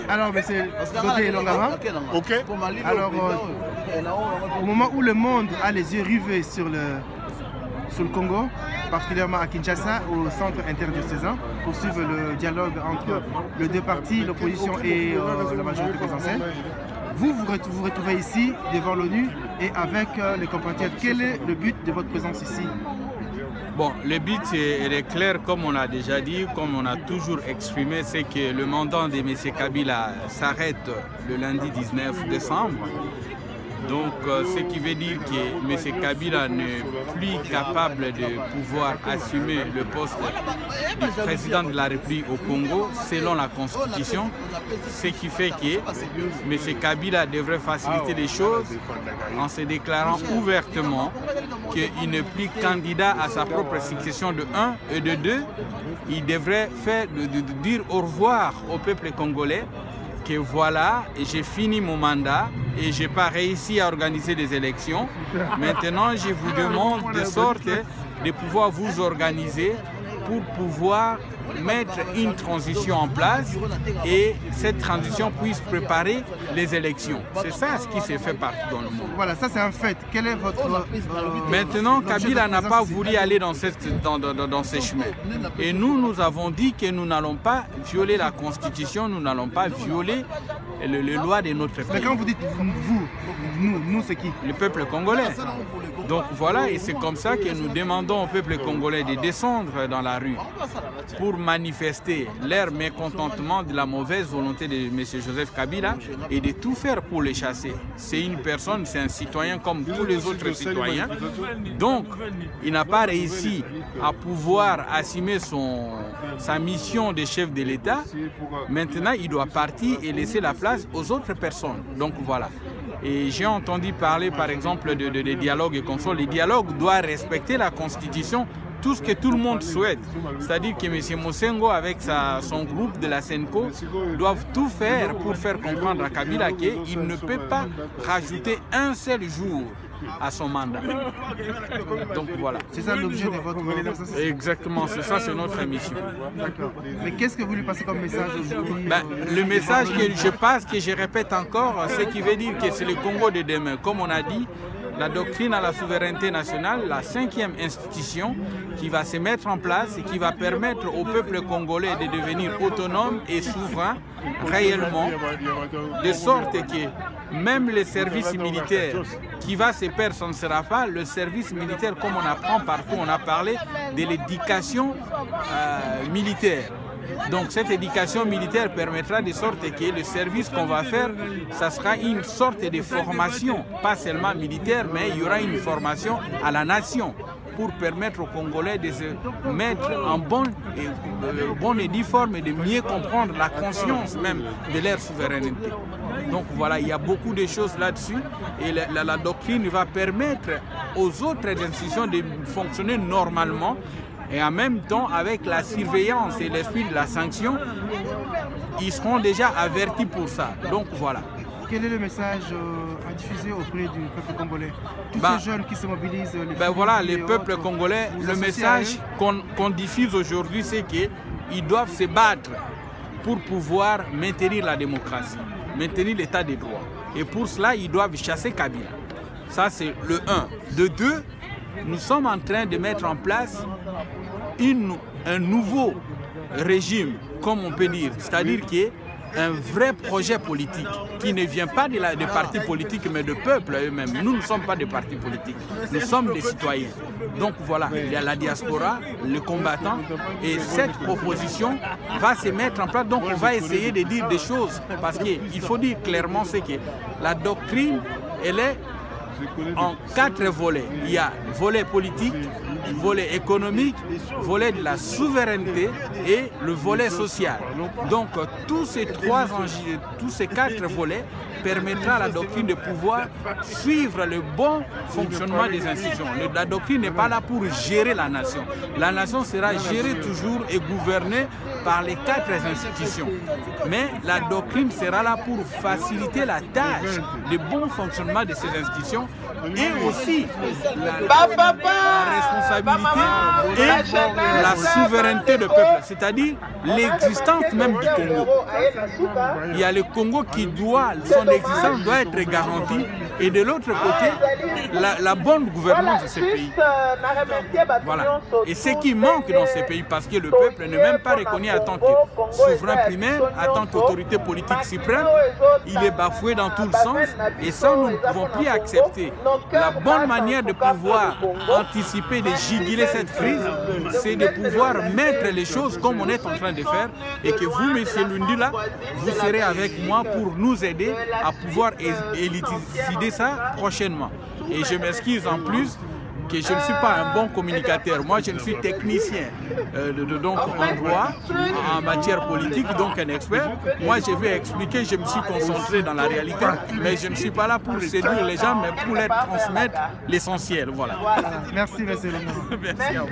Alors, monsieur Dodé Longara, ok. Alors, au moment où le monde a les yeux rivés sur le Congo, particulièrement à Kinshasa, au centre interdiocésain, pour suivre le dialogue entre les deux partis, l'opposition et la majorité présidentielle, vous retrouvez ici devant l'ONU et avec les compatriotes. Quel est le but de votre présence ici? Bon, le but est clair, comme on a déjà dit, comme on a toujours exprimé, c'est que le mandat de M. Kabila s'arrête le lundi 19 décembre. Donc, ce qui veut dire que M. Kabila n'est plus capable de pouvoir assumer le poste de président de la République au Congo selon la Constitution, ce qui fait que M. Kabila devrait faciliter les choses en se déclarant ouvertement qu'il n'est plus candidat à sa propre succession de 1 et de 2. Il devrait dire au revoir au peuple congolais que voilà, j'ai fini mon mandat et je n'ai pas réussi à organiser des élections. Maintenant, je vous demande de sorte de pouvoir vous organiser pour pouvoir mettre une transition en place et cette transition puisse préparer les élections. C'est ça ce qui s'est fait partout dans le monde. Voilà, ça c'est un fait. Quel est votre... Maintenant, Kabila n'a pas voulu aller dans ces chemins. Et nous avons dit que nous n'allons pas violer la Constitution, nous n'allons pas violer les lois de notre pays. Mais quand vous dites vous, nous c'est qui? Le peuple congolais. Donc voilà, et c'est comme ça que nous demandons au peuple congolais de descendre dans la rue pour manifester leur mécontentement de la mauvaise volonté de M. Joseph Kabila et de tout faire pour les chasser. C'est une personne, c'est un citoyen comme tous les autres citoyens. Donc, il n'a pas réussi à pouvoir assumer sa mission de chef de l'État. Maintenant, il doit partir et laisser la place aux autres personnes. Donc voilà. Et j'ai entendu parler par exemple de dialogue et console. Le dialogue doit respecter la Constitution, tout ce que tout le monde souhaite. C'est-à-dire que M. Mosengo avec son groupe de la Senko doivent tout faire pour faire comprendre à Kabila qu'il ne peut pas rajouter un seul jour à son mandat. Donc voilà. C'est ça l'objet de votre manifestation? Exactement, c'est ça, c'est notre mission. D'accord. Mais qu'est-ce que vous lui passez comme message aujourd'hui? Le message que je passe, que je répète encore, ce qui veut dire que c'est le Congo de demain. Comme on a dit, la doctrine à la souveraineté nationale, la 5e institution qui va se mettre en place et qui va permettre au peuple congolais de devenir autonome et souverain réellement, de sorte que même le service militaire qui va se perdre, ce ne sera pas le service militaire comme on apprend partout. On a parlé de l'éducation militaire. Donc cette éducation militaire permettra de sorte que le service qu'on va faire, ça sera une sorte de formation, pas seulement militaire, mais il y aura une formation à la nation pour permettre aux Congolais de se mettre en bonne et due forme et de mieux comprendre la conscience même de leur souveraineté. Donc voilà, il y a beaucoup de choses là-dessus et la doctrine va permettre aux autres institutions de fonctionner normalement. Et en même temps, avec la surveillance et l'esprit de la sanction, ils seront déjà avertis pour ça. Donc voilà. Quel est le message à diffuser auprès du peuple congolais? Tous ces jeunes qui se mobilisent. Voilà, les peuples congolais, le message qu'on diffuse aujourd'hui, c'est qu'ils doivent se battre pour pouvoir maintenir la démocratie, maintenir l'état des droits. Et pour cela, ils doivent chasser Kabila. Ça, c'est le 1. De 2, nous sommes en train de mettre en place un nouveau régime, comme on peut dire, c'est-à-dire qu'un vrai projet politique qui ne vient pas des partis politiques mais de peuples eux-mêmes. Nous ne sommes pas des partis politiques, nous sommes des citoyens. Donc voilà, il y a la diaspora, les combattants, et cette proposition va se mettre en place. Donc on va essayer de dire des choses, parce qu'il faut dire clairement ce que la doctrine, elle est en 4 volets. Il y a volet politique, volet économique, volet de la souveraineté et le volet social. Donc tous ces 4 volets permettra à la doctrine de pouvoir suivre le bon fonctionnement des institutions. La doctrine n'est pas là pour gérer la nation. La nation sera gérée toujours et gouvernée par les 4 institutions. Mais la doctrine sera là pour faciliter la tâche de bon fonctionnement de ces institutions et aussi la responsabilité et la souveraineté du peuple, c'est-à-dire l'existence même du Congo. Il y a le Congo qui son existence doit être garantie et de l'autre côté, la bonne gouvernance de ce pays. Voilà. Et ce qui manque dans ces pays, parce que le peuple n'est même pas reconnu en tant que souverain primaire, en tant qu'autorité politique suprême, il est bafoué dans tout le sens et ça, nous ne pouvons plus accepter. La bonne manière de pouvoir anticiper, de juguler cette crise, c'est de pouvoir mettre les choses comme on est en train de faire et que vous, M. Lundila, vous serez avec moi pour nous aider à pouvoir élucider ça prochainement. Et je m'excuse en plus que je ne suis pas un bon communicateur. Moi, je ne suis technicien donc en droit, en matière politique, donc un expert. Moi, je vais expliquer, je me suis concentré dans la réalité, mais je ne suis pas là pour séduire les gens, mais pour leur transmettre l'essentiel. Voilà. Merci, monsieur. Merci à vous.